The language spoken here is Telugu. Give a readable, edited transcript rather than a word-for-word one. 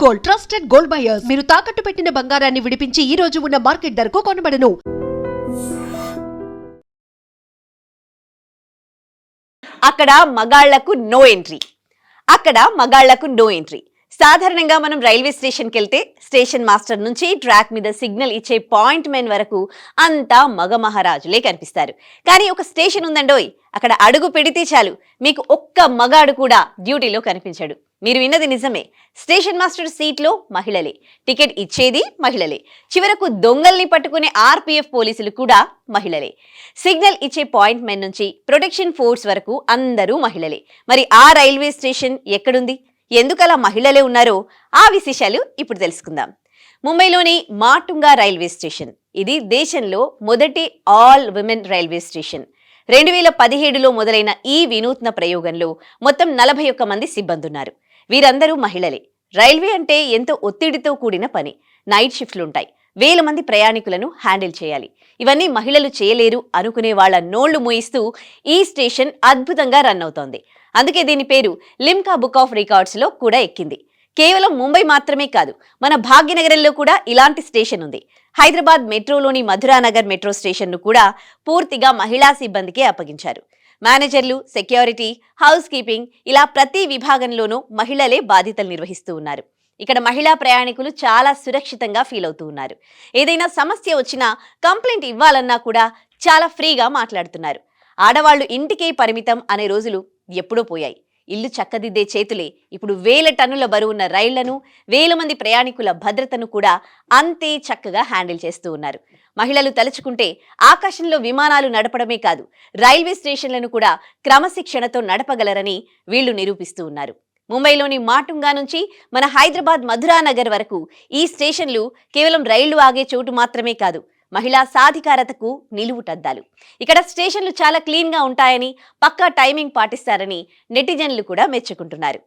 Gold, trusted gold buyers. మీరు తాకట్టు పెట్టిన బంగారాన్ని విడిపించి ఈ రోజు ఉన్న మార్కెట్ ధరకు కొనబడను. అక్కడ మగాళ్లకు నో ఎంట్రీ. సాధారణంగా మనం రైల్వే స్టేషన్కి వెళ్తే స్టేషన్ మాస్టర్ నుంచి ట్రాక్ మీద సిగ్నల్ ఇచ్చే పాయింట్ మెన్ వరకు అంతా మగ మహారాజులే కనిపిస్తారు. కానీ ఒక స్టేషన్ ఉందండోయ్, అక్కడ అడుగు పెడితే చాలు మీకు ఒక్క మగాడు కూడా డ్యూటీలో కనిపించాడు. మీరు విన్నది నిజమే. స్టేషన్ మాస్టర్ సీట్లో మహిళలే, టికెట్ ఇచ్చేది మహిళలే, చివరకు దొంగల్ని పట్టుకునే ఆర్పీఎఫ్ పోలీసులు కూడా మహిళలే, సిగ్నల్ ఇచ్చే పాయింట్ మెన్ నుంచి ప్రొటెక్షన్ ఫోర్స్ వరకు అందరూ మహిళలే. మరి ఆ రైల్వే స్టేషన్ ఎక్కడుంది, ఎందుకలా మహిళలే ఉన్నారో ఆ విశేషాలు ఇప్పుడు తెలుసుకుందాం. ముంబైలోని మాటుంగా రైల్వే స్టేషన్. ఇది దేశంలో మొదటి ఆల్ విమెన్ రైల్వే స్టేషన్. 2017లో మొదలైన ఈ వినూత్న ప్రయోగంలో మొత్తం 41 మంది సిబ్బంది ఉన్నారు. వీరందరూ మహిళలే. రైల్వే అంటే ఎంతో ఒత్తిడితో కూడిన పని. నైట్ షిఫ్ట్లుంటాయి. వేల మంది ప్రయాణికులను హ్యాండిల్ చేయాలి. ఇవన్నీ మహిళలు చేయలేరు అనుకునే వాళ్ళ నోళ్లు మూయిస్తూ ఈ స్టేషన్ అద్భుతంగా రన్ అవుతోంది. అందుకే దీని పేరు లిమ్కా బుక్ ఆఫ్ రికార్డ్స్లో కూడా ఎక్కింది. కేవలం ముంబై మాత్రమే కాదు, మన భాగ్యనగరంలో కూడా ఇలాంటి స్టేషన్ ఉంది. హైదరాబాద్ మెట్రోలోని మధురానగర్ మెట్రో స్టేషన్ను కూడా పూర్తిగా మహిళా సిబ్బందికే అప్పగించారు. మేనేజర్లు, సెక్యూరిటీ, హౌస్ కీపింగ్ ఇలా ప్రతి విభాగంలోనూ మహిళలే బాధ్యతలు నిర్వహిస్తూ ఉన్నారు. ఇక్కడ మహిళా ప్రయాణికులు చాలా సురక్షితంగా ఫీల్ అవుతూ ఉన్నారు. ఏదైనా సమస్య వచ్చినా కంప్లైంట్ ఇవ్వాలన్నా కూడా చాలా ఫ్రీగా మాట్లాడుతున్నారు. ఆడవాళ్లు ఇంటికే పరిమితం అనే రోజులు ఎప్పుడో పోయాయి. ఇల్లు చక్కదిద్దే చేతులే ఇప్పుడు వేల టన్నుల బరువున్న రైళ్లను, వేల మంది ప్రయాణికుల భద్రతను కూడా అంతే చక్కగా హ్యాండిల్ చేస్తూ ఉన్నారు. మహిళలు తలుచుకుంటే ఆకాశంలో విమానాలు నడపడమే కాదు, రైల్వే స్టేషన్లను కూడా క్రమశిక్షణతో నడపగలరని వీళ్లు నిరూపిస్తూ ఉన్నారు. ముంబైలోని మాటుంగా నుంచి మన హైదరాబాద్ మధురానగర్ వరకు ఈ స్టేషన్లు కేవలం రైళ్లు ఆగే చోటు మాత్రమే కాదు, మహిళా సాధికారతకు నిలువుటద్దాలు. ఇక్కడ స్టేషన్లు చాలా క్లీన్గా ఉంటాయని, పక్కా టైమింగ్ పాటిస్తారని నెటిజన్లు కూడా మెచ్చుకుంటున్నారు.